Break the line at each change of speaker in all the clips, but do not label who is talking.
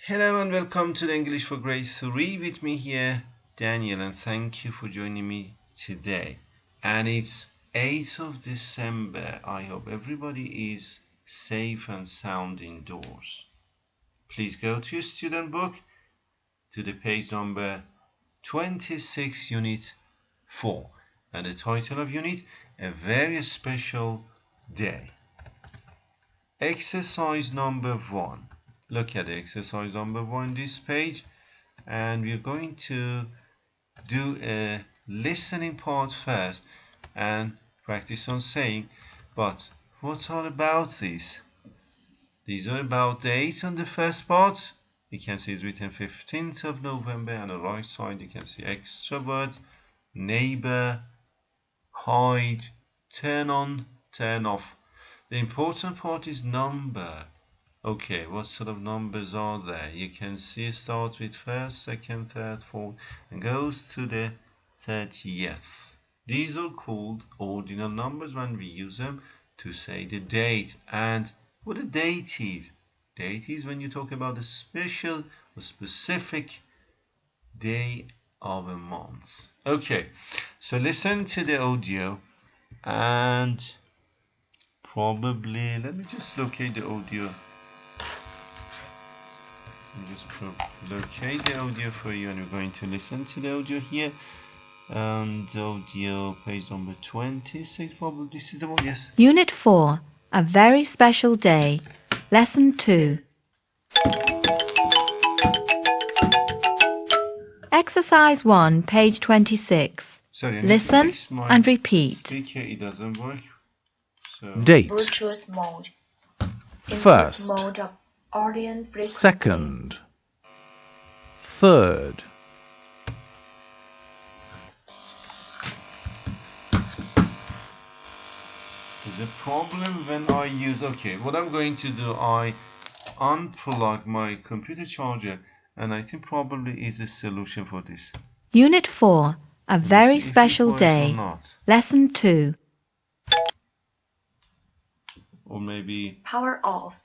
Hello and welcome to the English for Grade 3 with me here, Daniel, and thank you for joining me today. And it's 8th of December. I hope everybody is safe and sound indoors. Please go to your student book to the page number 26, Unit 4. And the title of Unit, A Very Special Day. Exercise number 1. Look at the exercise number 1 this page, and we're going to do a listening part first and practice on saying, but what are about these? These are about dates on the first part. You can see it's written 15th of November, and on the right side you can see extra words, neighbor, hide, turn on, turn off. The important part is number. Okay, what sort of numbers are there? You can see it starts with first, second, third, fourth, and goes to the 30th. These are called ordinal numbers when we use them to say the date. And what a date is? Date is when you talk about a special or specific day of a month. Okay, so listen to the audio and probably, let me just locate the audio. Just locate the audio for you, and we're going to listen to the audio here. And audio page number 26, probably this is the one, yes.
Unit 4, A Very Special Day. Lesson 2. Exercise 1, page 26.
Sorry,
Listen and repeat.
Speaker, it doesn't work. So.
Date.
Bluetooth mode.
First.
Input mode of audio frequency.
Second. Third.
There's a problem when I use, okay, what I'm going to do, I unplug my computer charger, and I think probably is a solution for this.
Unit 4, A Very
See if it
Special
works or
Day.
not.
Lesson 2.
Or maybe
Power off.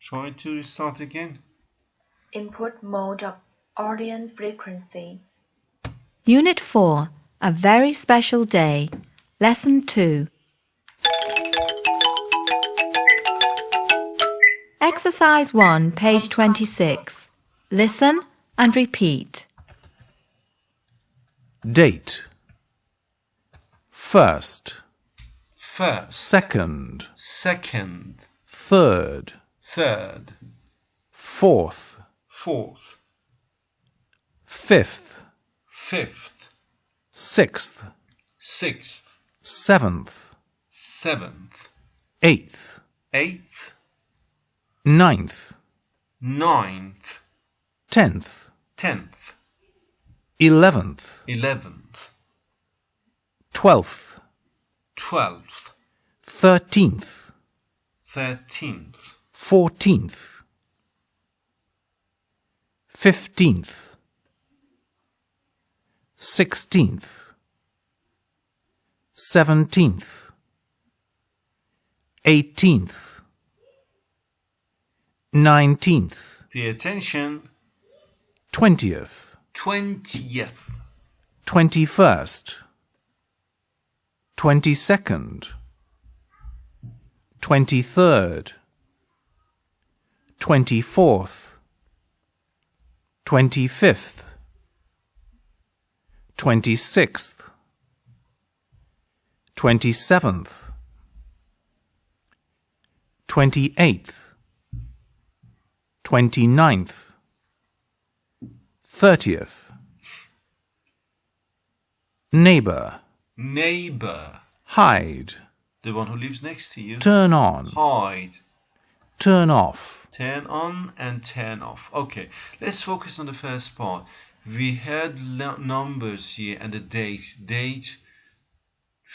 try to restart again.
Input mode of audio frequency.
Unit 4, A Very Special Day. Lesson 2. Exercise 1, page 26. Listen and repeat.
Date. First.
First,
Second.
second,
Third.
third,
Fourth.
fourth,
Fifth.
fifth,
Sixth.
sixth,
Seventh.
seventh,
Eighth.
eighth,
Ninth.
ninth,
10th.
10th,
11th.
11th,
12th.
12th,
13th.
13th,
14th. 15th. 16th. 17th. 18th. 19th.
pay attention,
20th.
20th,
21st. 22nd. 23rd. 24th. 25th. 26th. 27th. 28th. 29th. 30th. Neighbor.
neighbor,
Hide.
the one who lives next to you,
Turn on.
hide,
Turn off.
turn on and turn off. Okay, let's focus on the first part. We had numbers here and the date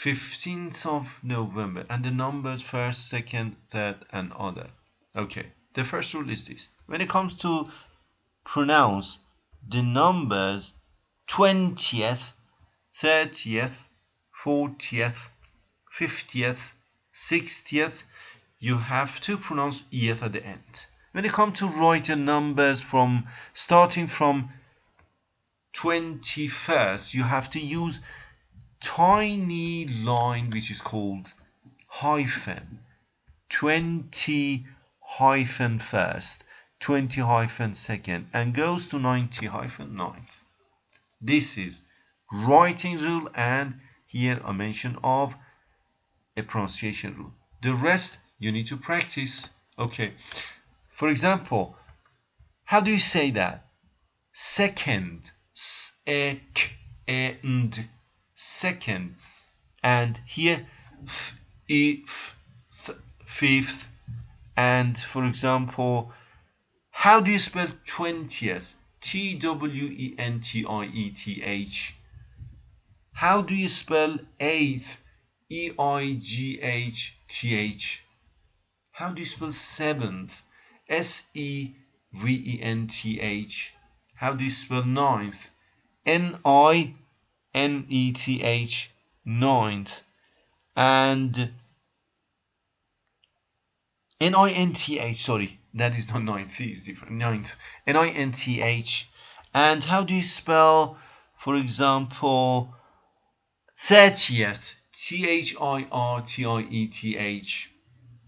15th of November, and the numbers first, second, third, and other. Okay, the first rule is this. When it comes to pronounce the numbers 20th, 30th, 40th, 50th, 60th, you have to pronounce eth at the end. When you come to write the numbers from starting from 21st, you have to use tiny line which is called hyphen. 20 hyphen first, 20 hyphen second, and goes to 90 hyphen ninth. This is writing rule, and here a mention of a pronunciation rule. The rest you need to practice. Okay, for example, how do you say that? Second, second, second, and here fifth. And for example, how do you spell 20th? Twentieth. How do you spell eighth? Eigthth. How do you spell seventh? Seventh. How do you spell ninth? Nineth. Ninth. And ninth, sorry, that is not ninth, it's different. Ninth. Ninth. And how do you spell, for example, 30th? Thirtieth.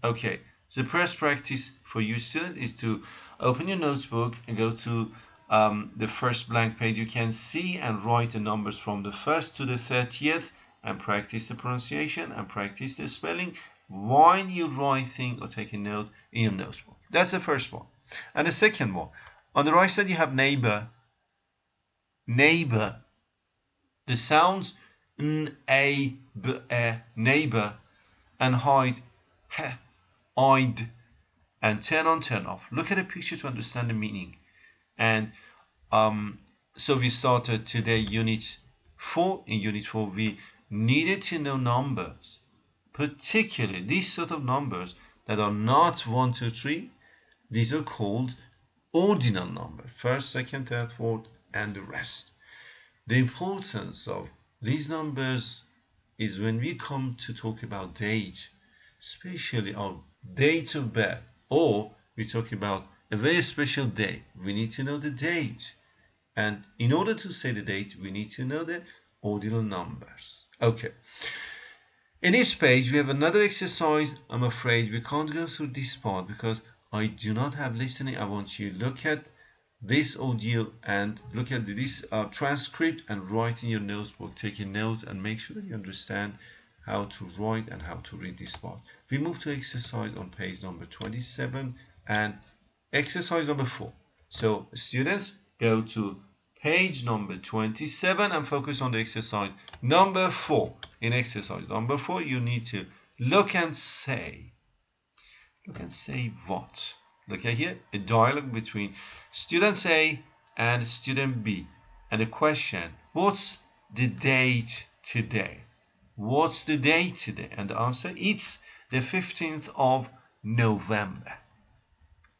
Okay, the first practice for you students is to open your notebook and go to the first blank page you can see, and write the numbers from the 1st to the 30th, and practice the pronunciation and practice the spelling while you're writing or taking note in your notebook. That's the first one. And the second one, on the right side you have neighbor. Neighbor. The sounds n, a, b, e, neighbor, and hide, he, hide, and turn on, turn off. Look at the picture to understand the meaning. And so we started today unit 4. In unit 4 we needed to know numbers, particularly these sort of numbers that are not 1, 2, 3. These are called ordinal numbers, first, second, third, fourth, and the rest. The importance of these numbers is when we come to talk about date, especially our date of birth, or we talk about a very special day. We need to know the date, and in order to say the date we need to know the ordinal numbers. Okay, in this page we have another exercise. I'm afraid we can't go through this part because I do not have listening. I want you to look at this audio and look at this transcript and write in your notebook, take a note, and make sure that you understand how to write and how to read this part. We move to exercise on page number 27 and exercise number 4. So students, go to page number 27 and focus on the exercise number 4. In exercise number 4 you need to look and say. Look and say what? Look at here, a dialogue between student A and student B. And the question, what's the date today? What's the date today? And the answer, it's the 15th of November.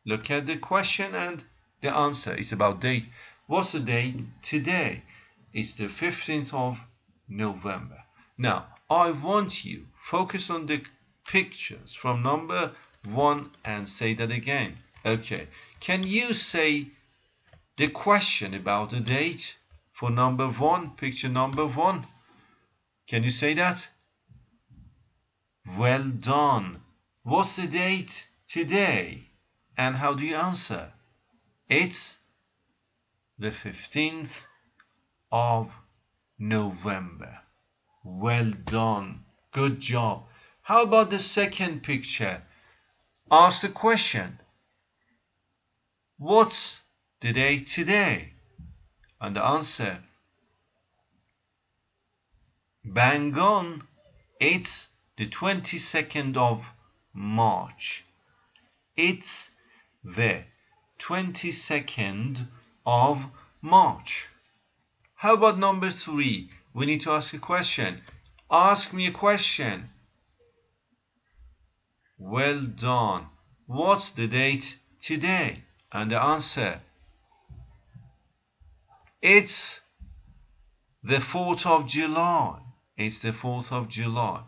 Look at the question and the answer. It's about date. What's the date today? It's the 15th of November. Now, I want you focus on the pictures from number 1 and say that again. Okay, can you say the question about the date for number 1, picture number 1? Can you say that? Well done. What's the date today? And how do you answer? It's the 15th of November. Well done. Good job. How about the second picture? Ask the question. What's the date today? And the answer, bang on, it's the 22nd of March. It's the 22nd of March. How about number 3? We need to ask a question. Ask me a question. Well done. What's the date today? And the answer, it's the 4th of July. It's the 4th of July.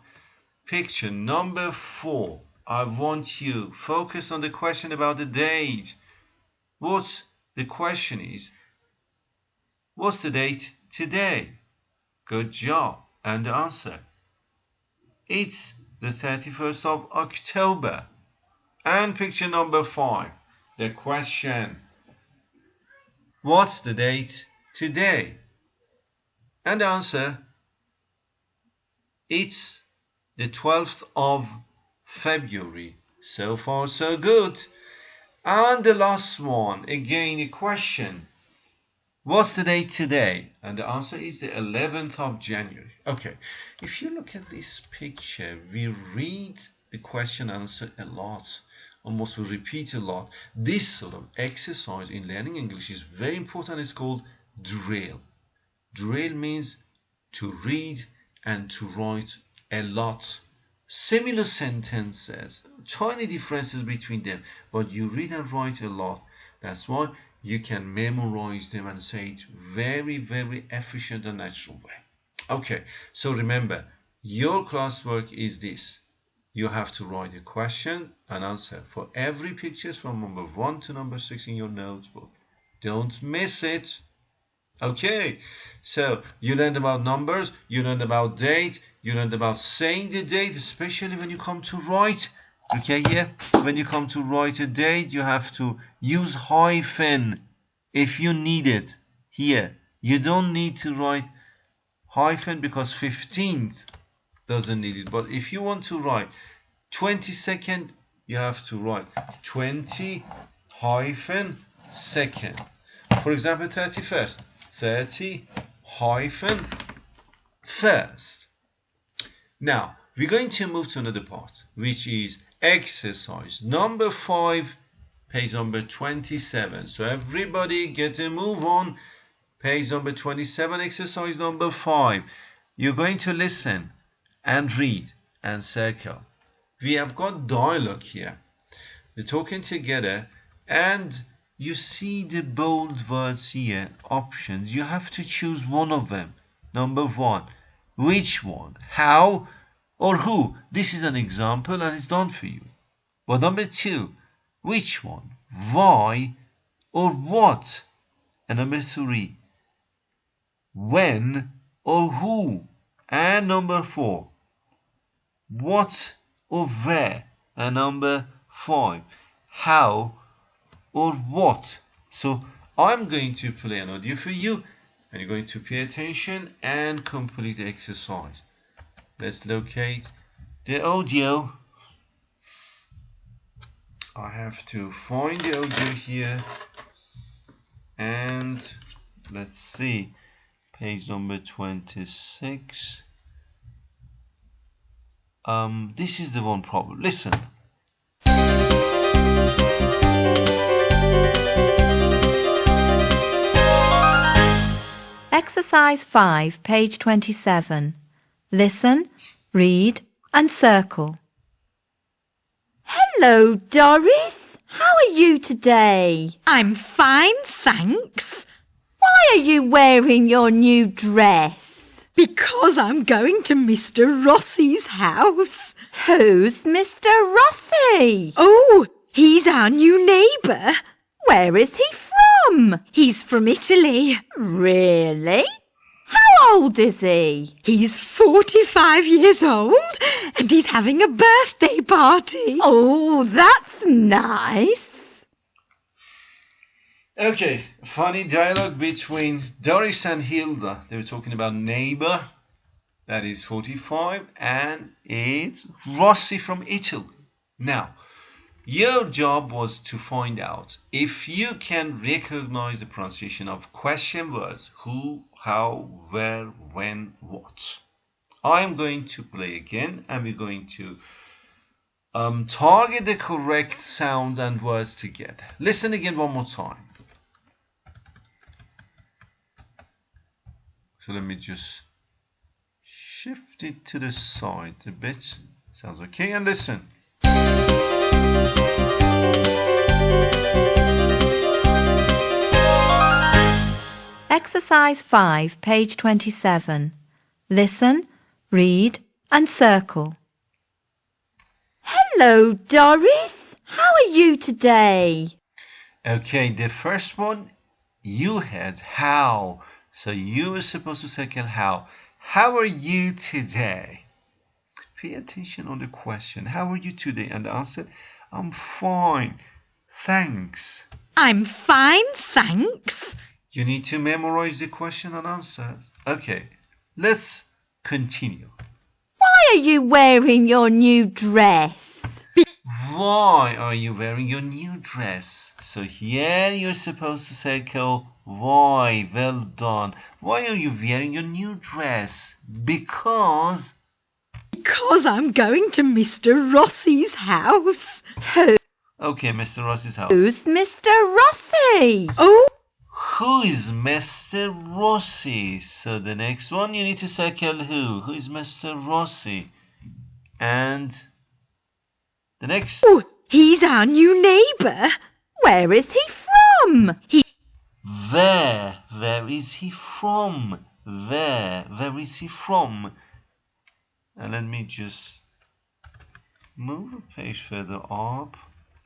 Picture number 4. I want you focus on the question about the date. What the question is, what's the date today? Good job. And the answer, it's the 31st of October. And picture number 5, the question, what's the date today? And the answer, it's the 12th of February. So far so good. And the last one, again a question, what's the date today? And the answer is the 11th of January. Okay, if you look at this picture, we read the question answer a lot. Almost we repeat a lot. This sort of exercise in learning English is very important. It's called drill. Drill means to read and to write a lot. Similar sentences, tiny differences between them, but you read and write a lot. That's why you can memorize them and say it very, very efficient and natural way. Okay, so remember, your classwork is this. You have to write a question and answer for every pictures from number 1 to number 6 in your notebook. Don't miss it. Okay, so you learned about numbers, you learned about date, you learned about saying the date, especially when you come to write. Okay, yeah, when you come to write a date, you have to use hyphen if you need it. Here, you don't need to write hyphen because 15th doesn't need it. But if you want to write 22nd, you have to write 20 hyphen second. For example, 31st, 30 hyphen first. Now, we're going to move to another part, which is exercise number 5, page number 27. So everybody get a move on. Page number 27, exercise number 5. You're going to listen and read and circle. We have got dialogue here. We're talking together and you see the bold words here, options. You have to choose one of them. Number 1, which one, how, or who. This is an example and it's done for you. But number 2, which one, why, or what. And number 3, when or who. And number 4, what or where. And number 5, how or what. So I'm going to play an audio for you and you're going to pay attention and complete the exercise. Let's locate the audio. I have to find the audio here and let's see, page number 26. This is the one problem. Listen.
Exercise 5, page 27. Listen, read and circle.
Hello, Doris. How are you today?
I'm fine, thanks.
Why are you wearing your new dress?
Because I'm going to Mr. Rossi's house.
Who's Mr. Rossi?
Oh, he's our new neighbour.
Where is he from?
He's from Italy.
Really? How old is he?
He's 45 years old and he's having a birthday party.
Oh, that's nice.
Okay, funny dialogue between Doris and Hilda. They were talking about neighbor, that is 45, and it's Rossi from Italy. Now, your job was to find out if you can recognize the pronunciation of question words, who, how, where, when, what. I'm going to play again and we're going to target the correct sound and words together. Listen again one more time. So let me just shift it to the side a bit. Sounds okay. And listen.
Exercise 5, page 27. Listen, read and circle.
Hello, Doris. How are you today?
Okay, the first one you had how. So you were supposed to circle how. How are you today? Pay attention on the question. How are you today? And the answer, I'm fine. Thanks.
I'm fine, thanks.
You need to memorize the question and answer. Okay, let's continue.
Why are you wearing your new dress?
Why are you wearing your new dress? So here you're supposed to circle why. Well done. Why are you wearing your new dress? Because
I'm going to Mr. Rossi's house.
okay, Mr. Rossi's house.
Who's Mr. Rossi?
Oh,
Who is Mr. Rossi? So the next one you need to circle who. Who is Mr. Rossi? And the next.
he's our new neighbour.
Where is he from?
Where is he from? Where is he from? And let me just move a page further up.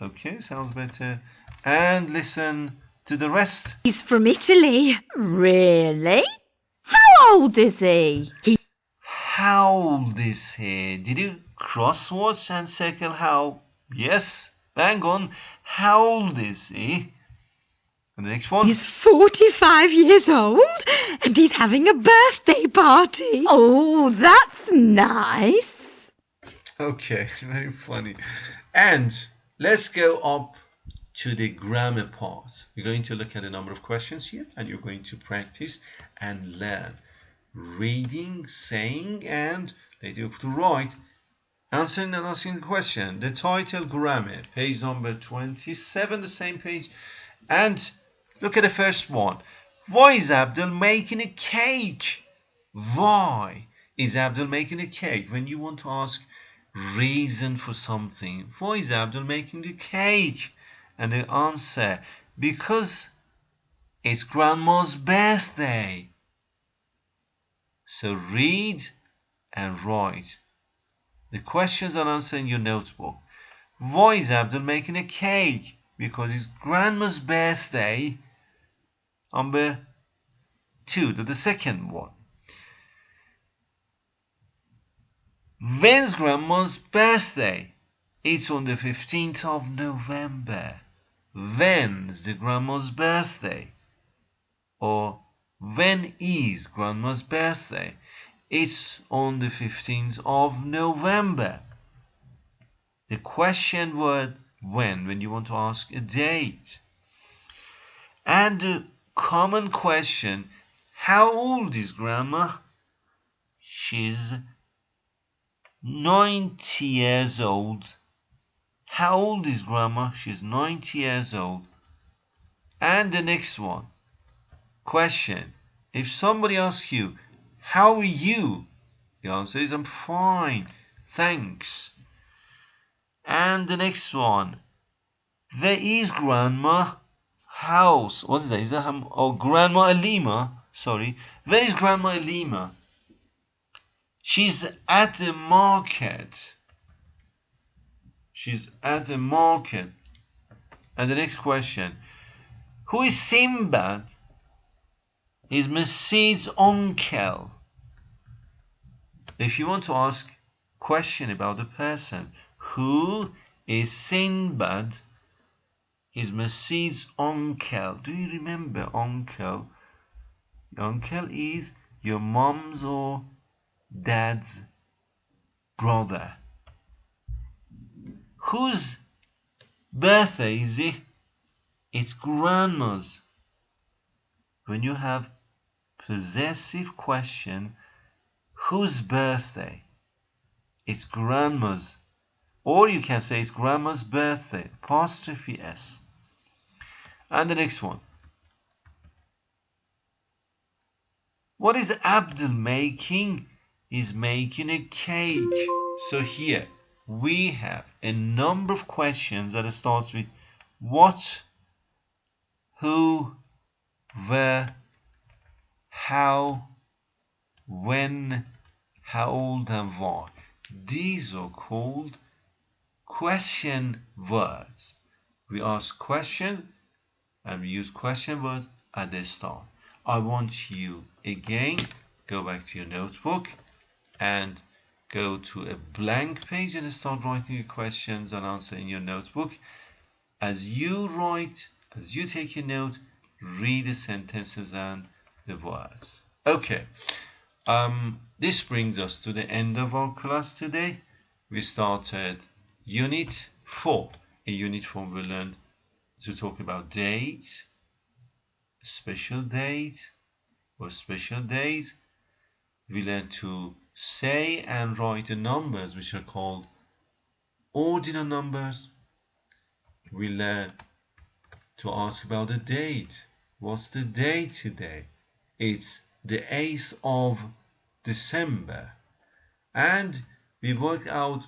Okay, sounds better. And listen to the rest.
He's from Italy.
Really? How old is he?
How old is he? Did you crosswatch and circle how? Yes, bang on. How old is he? And the next one.
He's 45 years old and he's having a birthday party.
Oh, that's nice.
Okay, very funny. And let's go up to the grammar part. We're going to look at a number of questions here and you're going to practice and learn. Reading, saying, and later you have to write. Answering and asking the question. The title grammar, page number 27, the same page. And look at the first one. Why is Abdul making a cake? Why is Abdul making a cake? When you want to ask reason for something. Why is Abdul making the cake? And the answer, because it's grandma's birthday. So read and write the questions and answer in your notebook. Why is Abdul making a cake? Because it's grandma's birthday. Number 2, the second one. When's grandma's birthday? It's on the 15th of November. When's the grandma's birthday? Or when is grandma's birthday? It's on the 15th of November. The question word when you want to ask a date. And the common question, how old is grandma? She's 90 years old. How old is grandma? She's 90 years old. And the next one, question, if somebody asks you, how are you? The answer is, I'm fine, thanks. And the next one, where is grandma's house? What is that? Is that Grandma Alima? Sorry. Where is Grandma Alima? She's at the market. She's at the market. And the next question, who is Sinbad? Is Mrs. uncle. If you want to ask a question about the person, who is Sinbad? Is Mrs. uncle. Do you remember uncle? Uncle is your mom's or dad's brother. Whose birthday is it? It's grandma's. When you have possessive question, whose birthday? It's grandma's. Or you can say it's grandma's birthday. Apostrophe S. And the next one. What is Abdul making? He's making a cake. So here we have a number of questions that starts with what, who, where, how, when, how old, and why. These are called question words. We ask question and we use question words at the start. I want you again, go back to your notebook and go to a blank page and start writing your questions and answer in your notebook. As you write, as you take a note, read the sentences and the words. Okay, this brings us to the end of our class today. We started Unit 4. In Unit 4, we learned to talk about dates, special date or special days. We learned to say and write the numbers which are called ordinal numbers. We learned to ask about the date. What's the date today? It's the 8th of December. And we worked out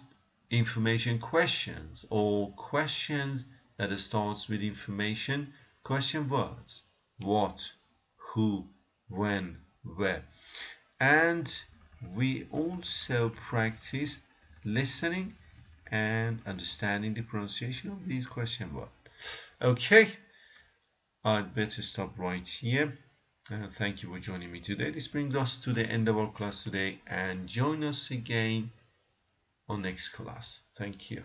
information questions or questions that starts with information question words. What, who, when, where. And we also practice listening and understanding the pronunciation of these question words. Okay, I'd better stop right here. Thank you for joining me today. This brings us to the end of our class today, and join us again on next class. Thank you.